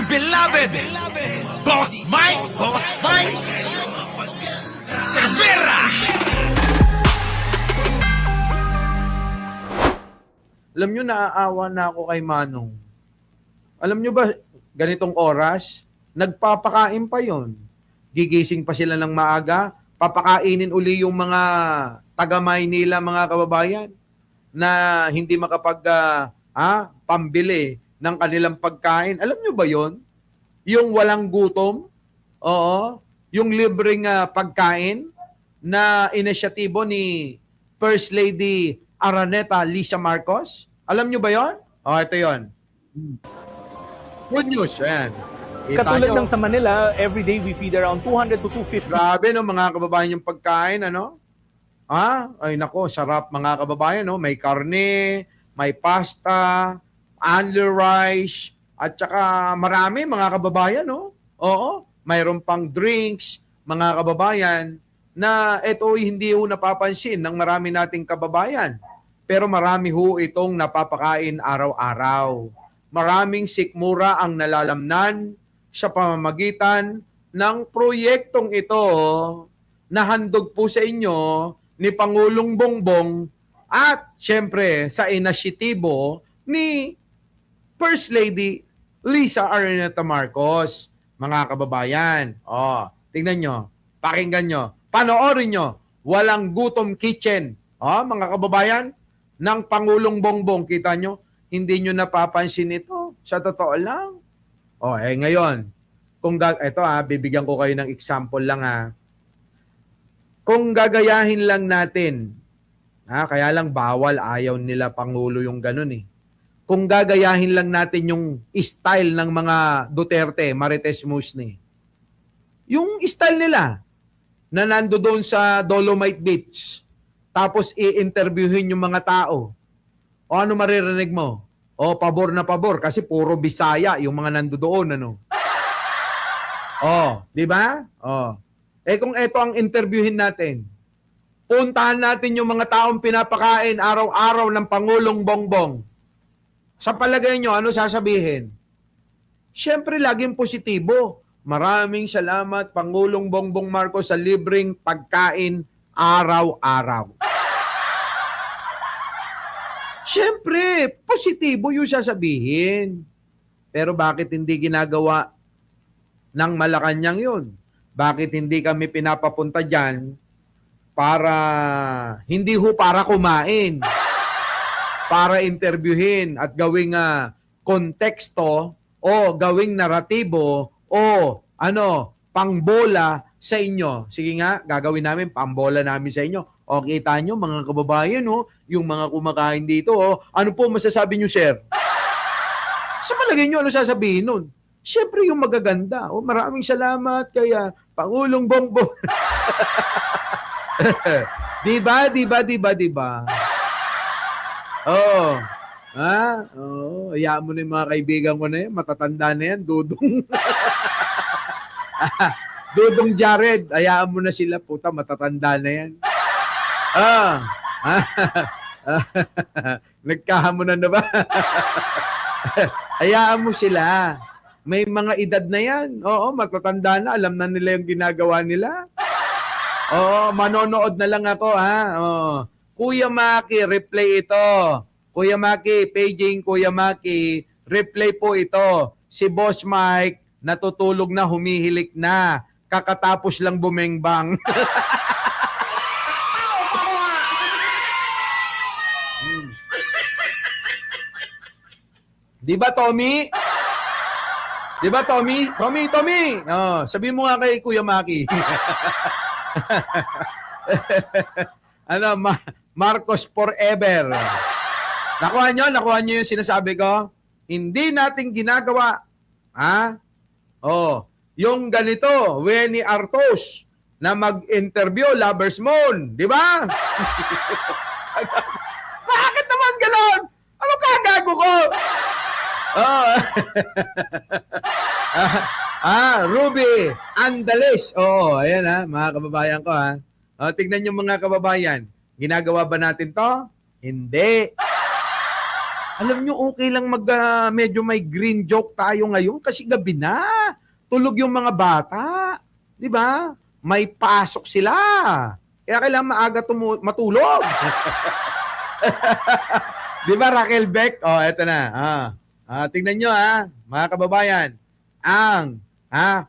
dear beloved, Boss Mike, Cervera. Alam nyo, naaawa na ako kay Manong. Alam nyo ba, ganitong oras, nagpapakain pa yon. Gigising pa sila ng maaga, papakainin uli yung mga taga-Maynila, mga kababayan, na hindi pambili ng kanilang pagkain. Alam nyo ba yon? Yung walang gutom, oo, yung libreng pagkain na inisyatibo ni First Lady Araneta Lisa Marcos. Alam nyo ba yon? Oh, ito yon. Good news, ayan. Kita Katulad nyo, ng sa Manila, every day we feed around 200 to 250. grabe no mga kababayan yung pagkain, ano? Ay nako, sarap mga kababayan, no? May karne, may pasta, only rice, at saka marami mga kababayan, no? Oo, mayroon pang drinks, mga kababayan, na ito hindi ho napapansin ng marami nating kababayan. Pero marami ho itong napapakain araw-araw. Maraming sikmura ang nalalamnan sa pamamagitan ng proyektong ito na handog po sa inyo ni Pangulong Bongbong at syempre sa inisyatibo ni First Lady Lisa Araneta Marcos. Mga kababayan, tingnan nyo, pakinggan nyo, panoorin nyo, Walang Gutom Kitchen. Mga kababayan, ng Pangulong Bongbong, kita nyo, hindi nyo napapansin ito. Sa totoo lang. Ngayon, bibigyan ko kayo ng example lang Kung gagayahin lang natin, kaya lang bawal, ayaw nila Pangulo yung ganun eh. Kung gagayahin lang natin yung style ng mga Duterte, Marites Musni. Yung style nila, na nando doon sa Dolomite Beach, tapos i-interviewin yung mga tao. Ano maririnig mo? Pabor na pabor kasi puro Bisaya yung mga nando doon, ano? Di ba? Kung ito ang interviewin natin, puntahan natin yung mga taong pinapakain araw-araw ng Pangulong Bongbong. Sa palagay nyo, ano sasabihin? Siyempre, laging positibo. Maraming salamat, Pangulong Bongbong Marcos, sa libreng pagkain araw-araw. Siyempre, positibo yung sasabihin. Pero bakit hindi ginagawa ng Malacanang yun? Bakit hindi kami pinapapunta dyan hindi para kumain, para interviewin at gawing konteksto o gawing naratibo o pangbola sa inyo. Sige nga, gagawin namin, pambola namin sa inyo. Kita nyo, mga kababayan, yung mga kumakain dito, ano po masasabi nyo, sir? Sa palagay nyo, ano sasabihin nun? Siyempre, yung magaganda. Maraming salamat kaya Pangulong Bongbong. Diba? Hayaan mo na yung mga kaibigan ko na yan. Matatanda na yan, Dudong. Dudong Jared, hayaan mo na sila, puta, matatanda na yan. Nagkahamunan na ba? Hayaan mo sila. May mga edad na yan. Matatanda na. Alam na nila yung ginagawa nila. Manonood na lang ako, Kuya Maki, replay ito. Kuya Maki, paging Kuya Maki, replay po ito. Si Boss Mike, natutulog na, humihilik na. Kakatapos lang bumengbang. Di ba, Tommy? Di ba, Tommy? Tommy! Sabihin mo nga kay Kuya Maki. Marcos forever. Nakuha nyo yung sinasabi ko? Hindi natin ginagawa. Yung ganito, Wenny Artos, na mag-interview, Lovers Moon. Di ba? Bakit naman ganon? Ano kagago ko? Ruby Andales. Ayan mga kababayan ko tignan yung mga kababayan. Ginagawa ba natin to? Hindi. Alam nyo, okay lang medyo may green joke tayo ngayon kasi gabi na. Tulog yung mga bata. Di ba? May pasok sila. Kaya kailangan maaga matulog. Di ba, Raquel Beck? Oh, eto na. Tingnan nyo, mga kababayan. Ang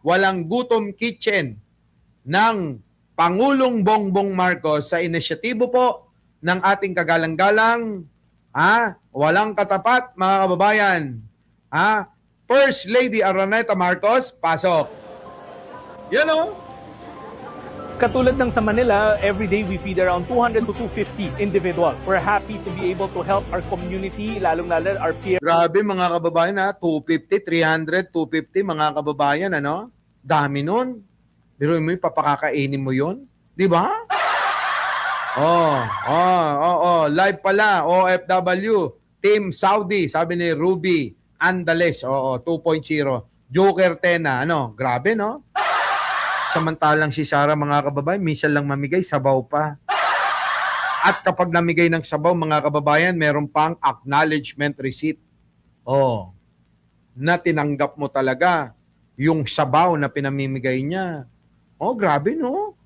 walang gutom kitchen ng Pangulong Bongbong Marcos sa inisyatibo po ng ating kagalang-galang, walang katapat, mga kababayan. First Lady Araneta Marcos, pasok. Yan o. Katulad ng sa Manila, every day we feed around 200 to 250 individuals. We're happy to be able to help our community, lalong-lalo our peers. Grabe mga kababayan 250, 300, 250 mga kababayan Dami nun. Pero mo papakakainin mo yon, di ba? Live pala, OFW, Team Saudi, sabi ni Ruby Andales, 2.0. Joker Tena, grabe no? Samantalang si Sarah mga kababayan, minsan lang mamigay, sabaw pa. At kapag namigay ng sabaw mga kababayan, meron pang acknowledgement receipt. Na tinanggap mo talaga yung sabaw na pinamimigay niya. Grabe no?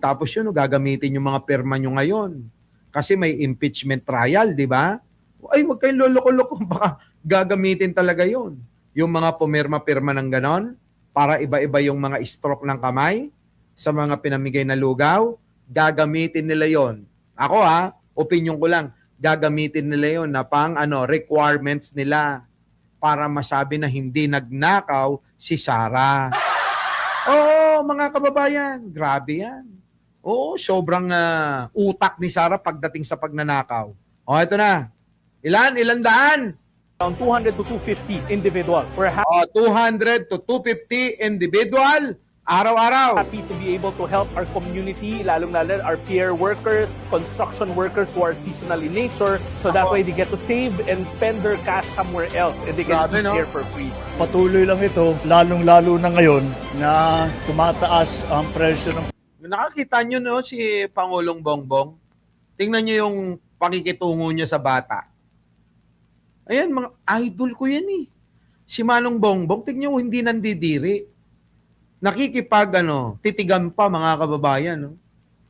Tapos yun, gagamitin yung mga perma nyo ngayon. Kasi may impeachment trial, di ba? Ay, wag kayong loloko-loko. Baka gagamitin talaga yun. Yung mga pumirma-pirma ng ganon, para iba-iba yung mga stroke ng kamay sa mga pinamigay na lugaw, gagamitin nila yon. Ako opinion ko lang, gagamitin nila yon na pang requirements nila para masabi na hindi nagnakaw si Sarah. Mga kababayan, grabe yan. Sobrang utak ni Sarah pagdating sa pagnanakaw. Ito na. Ilan daan? Around 200 to 250 individuals. We're 200 to 250 individual, araw-araw. happy to be able to help our community, lalong-lalo our peer workers, construction workers who are seasonal in nature, so that way they get to save and spend their cash somewhere else and they can Grabe, eat no? here for free. Patuloy lang ito, lalong-lalo na ngayon na tumataas ang presyo ng Nakakita nyo si Pangulong Bongbong? Tingnan nyo yung pakikitungo niya sa bata. Ayan, mga idol ko yan eh. Si Manong Bongbong, tingnan nyo, hindi nandidiri. Titigan pa mga kababayan. No?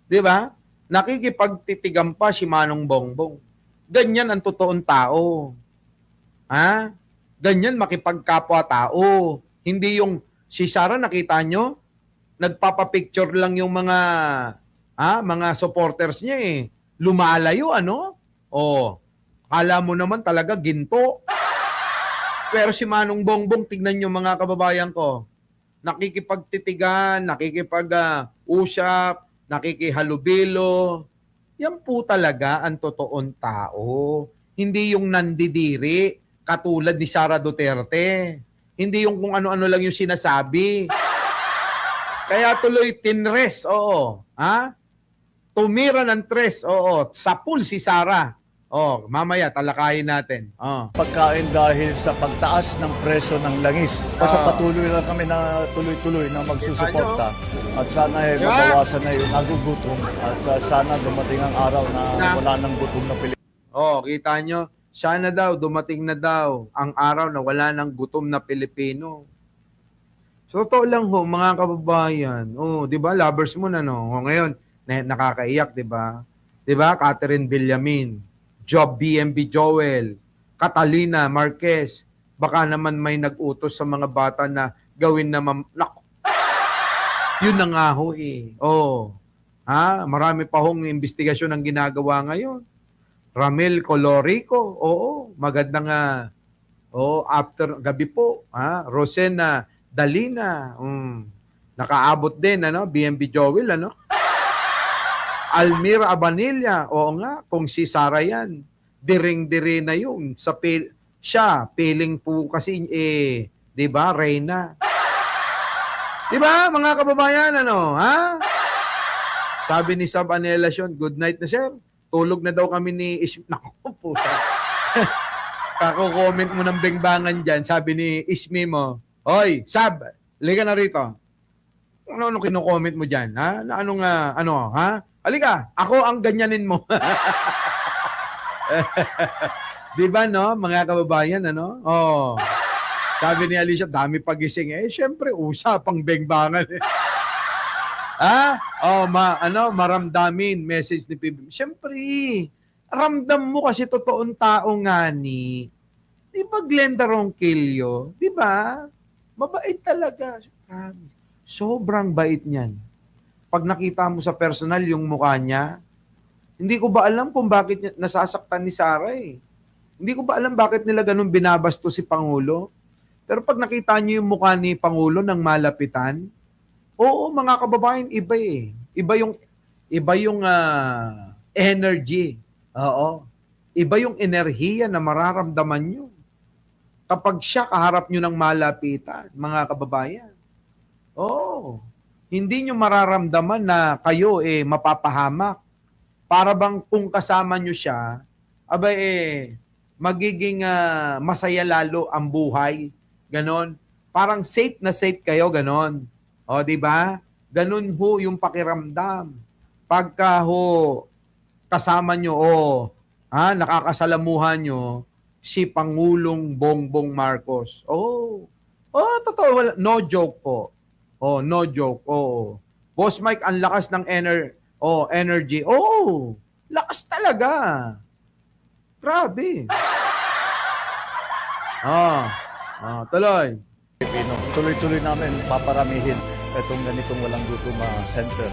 Di ba? Nakikipagtitigan pa si Manong Bongbong. Ganyan ang totoong tao. Ganyan makipagkapwa-tao. Hindi yung si Sarah, nakita nyo, nagpapapicture lang yung mga supporters niya eh. Lumalayo, kala mo naman talaga ginto. Pero si Manong Bongbong, tignan nyo mga kababayan ko, nakikipagtitigan, nakikipag-usap, nakikihalubilo. Yan po talaga ang totoong tao. Hindi yung nandidiri, katulad ni Sara Duterte. Hindi yung kung ano-ano lang yung sinasabi. Kaya tuloy tinres, tumira ng tres, sa pool si Sara. Mamaya talakayin natin. pagkain dahil sa pagtaas ng presyo ng langis. Basta patuloy lang kami na tuloy-tuloy na magsusuporta at sana mabawasan na yung nagugutom at sana dumating ang araw na wala nang gutom na Pilipino. Kita nyo, sana daw, dumating na daw ang araw na wala nang gutom na Pilipino. So, totoo lang mga kababayan. Di ba, lovers mo na, no? Ngayon, nakakaiyak, di ba? Di ba, Catherine Villamin, Job BMB Joel, Catalina Marquez, baka naman may nag-utos sa mga bata na gawin na yun na nga ho eh. Marami pa hong investigasyon ang ginagawa ngayon. Ramel Colorico, magandang after gabi po. Rosena Dalina, nakaabot din, BMB Joel, Almira Abanilla, kung si Sara yan, diring-dire na yun. Siya, piling po kasi, di ba, Reyna. Di ba, mga kababayan, Sabi ni Sab Anelasyon, good night na sir. Tulog na daw kami ni Naku po. Kako-comment mo ng bengbangan dyan, sabi ni Ismi mo, Hoy, Sab, liga na rito. Ano kino-comment mo dyan? Halika, ako ang ganyanin mo. Di ba, no? Mga kababayan, ano? Oh. Sabi ni Alicia, dami pagising. Eh, syempre, usapang bengbangan. Maramdamin, message ni PBB. Syempre, ramdam mo kasi totoong tao nga ni. Di ba Glenda Ronquillo? Di ba? Mabait talaga. Sobrang bait niyan. Pag nakita mo sa personal yung mukha niya, hindi ko ba alam kung bakit nasasaktan ni Sara eh. Hindi ko ba alam bakit nila ganun binabasto si Pangulo. Pero pag nakita niyo yung mukha ni Pangulo ng malapitan, oo mga kababayan, iba eh. Iba yung energy. Oo. Iba yung enerhiya na mararamdaman nyo. Kapag siya kaharap nyo ng malapitan, mga kababayan. Oo. Hindi nyo mararamdaman na kayo mapapahamak. Para bang kung kasama nyo siya, magiging masaya lalo ang buhay. Ganon. Parang safe na safe kayo, ganon. O, di ba? Ganon ho yung pakiramdam. Pagka ho kasama nyo nakakasalamuhan nyo si Pangulong Bongbong Marcos. Totoo. No joke po. No joke. Boss Mike, ang lakas ng energy. Lakas talaga. Grabe. Tuloy. Pilipino. Tuloy-tuloy namin paparamihin itong ganitong walang gutom center.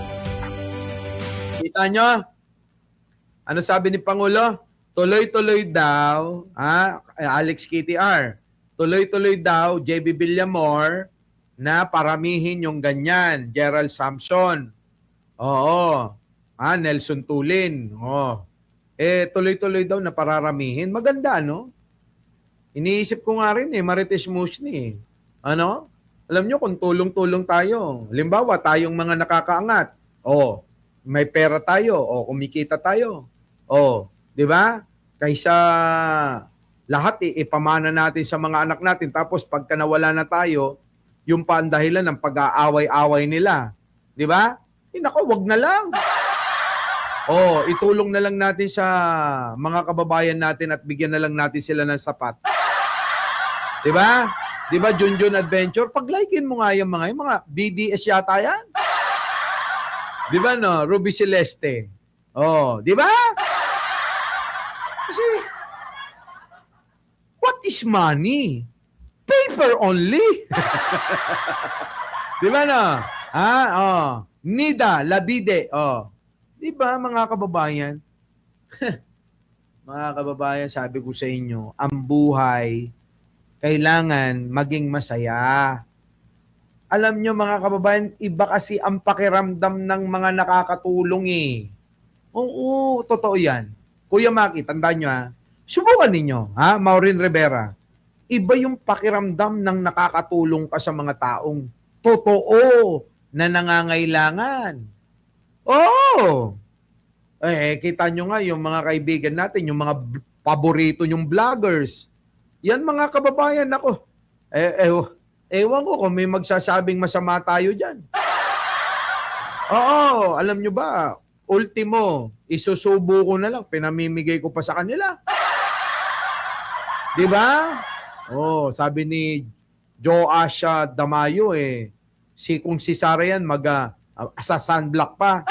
Kita nyo? Ano sabi ni Pangulo? Tuloy-tuloy daw, Alex KTR, tuloy-tuloy daw, JB Villamor, na paramihin yung ganyan, Gerald Samson. Oo. Nelson Tulin. Tuloy-tuloy daw na pararamihin. Maganda, no? Iniisip ko nga rin Marites Musni. Ano? Alam nyo, kung tulong-tulong tayo, halimbawa, tayong mga nakakaangat, may pera tayo, kumikita tayo, di ba? Kaysa lahat ipamana natin sa mga anak natin, tapos pagka nawala na tayo, yung paandahilan ng pag-aaway-away nila. Di ba? Nako, wag na lang. Itulong na lang natin sa mga kababayan natin at bigyan na lang natin sila ng sapat. Di ba? Di ba, Junjun Adventure? Pag-likein mo nga yung mga DDS yata yan. Di ba, no? Ruby Celeste. Di ba? Kasi, what is money? Paper only. Di ba, no? Nida, Labide. Di ba, mga kababayan? Mga kababayan, sabi ko sa inyo, ang buhay, kailangan maging masaya. Alam nyo mga kababayan, iba kasi ang pakiramdam ng mga nakakatulong Oo, totoo yan. Kuya Maki, tandaan nyo subukan ninyo, Maureen Rivera. Iba yung pakiramdam ng nakakatulong ka sa mga taong totoo na nangangailangan. Kita nyo nga yung mga kaibigan natin, yung mga paborito yung vloggers. Yan mga kababayan, ako. Ewan ko kung may magsasabing masama tayo dyan. Alam nyo ba, ultimo, isusubo ko na lang, pinamimigay ko pa sa kanila. Di ba? Sabi ni Joasha Damayo, kung si Sara yan, sa sunblock pa.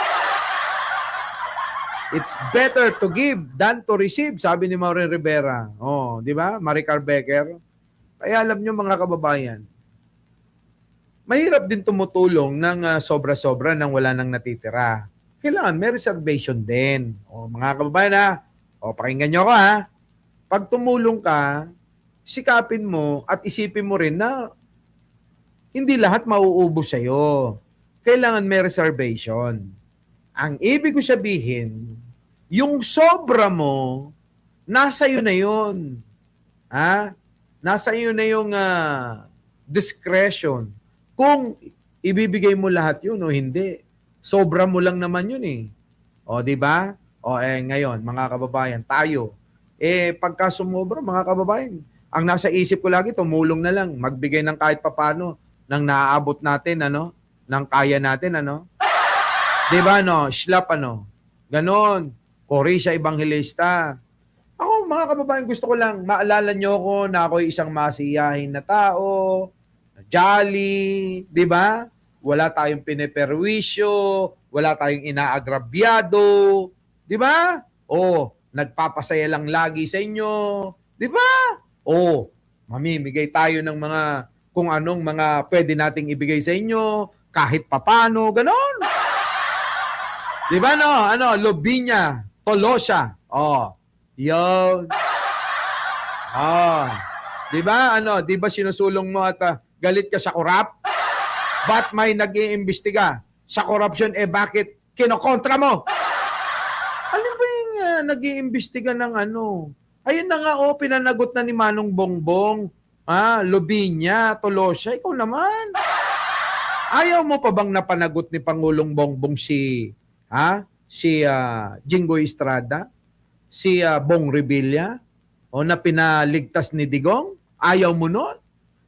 It's better to give than to receive, sabi ni Maureen Rivera. Di ba? Maricar Becker. Kaya alam nyo mga kababayan, mahirap din tumutulong ng sobra-sobra nang wala nang natitira. Kailangan may reservation din. Mga kababayan pakinggan nyo ako Pag tumulong ka, sikapin mo at isipin mo rin na hindi lahat mauubos sa'yo. Kailangan may reservation. Ang ibig ko sabihin, yung sobra mo, nasa iyo na yun. Nasa iyo na yung discretion. Kung ibibigay mo lahat yun o hindi. Sobra mo lang naman yun di ba? Ngayon, mga kababayan, tayo. Pagka sumobra, mga kababayan, ang nasa isip ko lagi, tumulong na lang, magbigay ng kahit papano, ng naaabot natin, ng kaya natin, Di ba, Shlap, ganon. Cory siya Evangelista. Ako, mga kababayan, gusto ko lang maalala nyo ko na ako'y isang masiyahin na tao, jolly, di ba? Wala tayong pineperwisyo, wala tayong inaagrabyado, di ba? O, nagpapasaya lang lagi sa inyo, di ba? O, mamimigay tayo ng mga kung anong mga pwede nating ibigay sa inyo, kahit papano, ganon. Di ba no? Ano, Lobinya, Tolosa. Oh, yun. Oh, di ba? Ano, di ba sinusulong mo at galit ka sa korap? Ba't may nag-iimbestiga sa korupsyon? Bakit kinokontra mo? Ano ba yung nag-iimbestiga ng ano? Ayun na nga, pinanagot na ni Manong Bongbong. Lobinya, Tolosa, ikaw naman. Ayaw mo pa bang napanagot ni Pangulong Bongbong si Jinggoy Estrada? Si Bong Revilla? O na pinaligtas ni Digong? Ayaw mo nun?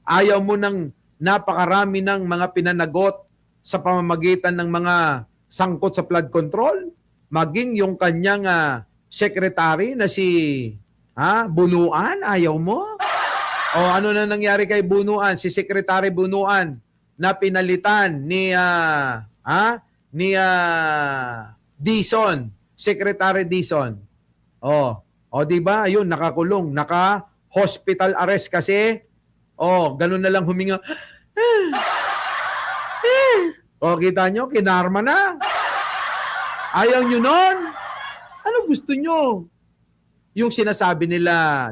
Ayaw mo ng napakarami ng mga pinanagot sa pamamagitan ng mga sangkot sa flood control? Maging yung kanyang secretary na si Bunuan, ayaw mo? O ano na nangyari kay Bunuan? Si Secretary Bunuan na pinalitan ni Dizon, Secretary Dizon. O di ba? Ayun, nakakulong, naka-hospital arrest kasi ganun na lang huminga. Kita nyo, kinarma na. Ayaw nyo nun? Ano gusto nyo? Yung sinasabi nila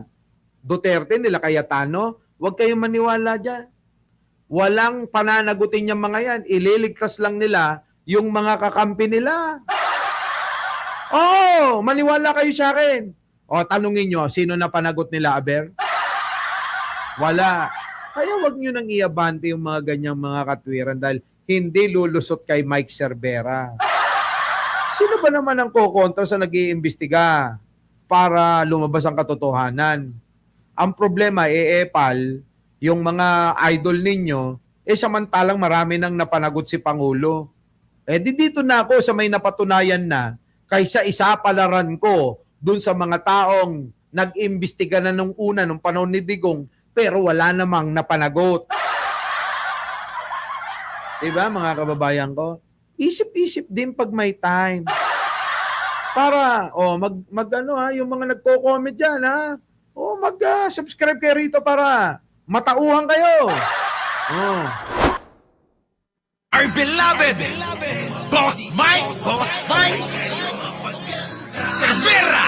Duterte, nila Cayetano, huwag kayong maniwala dyan. Walang pananagutin niyang mga yan. Ililigtas lang nila yung mga kakampi nila. Maniwala kayo sa akin. Tanungin nyo, sino na panagot nila, Aber? Wala. Kaya wag nyo nang iabante yung mga ganyang mga katwiran dahil hindi lulusot kay Mike Cervera. Sino ba naman ang kukontra sa nag-iimbestiga para lumabas ang katotohanan? Ang problema, Epal, yung mga idol ninyo, samantalang marami nang napanagot si Pangulo. Dito na ako sa may napatunayan na kaysa isapalaran ko dun sa mga taong nag-imbestiga na nung una, nung panahon ni Digong, pero wala namang napanagot. Diba, mga kababayan ko? Isip-isip din pag may time. Para, yung mga nagko-comment dyan, mag-subscribe kayo rito para matauhan kayo. Our beloved Boss Mike Cervera.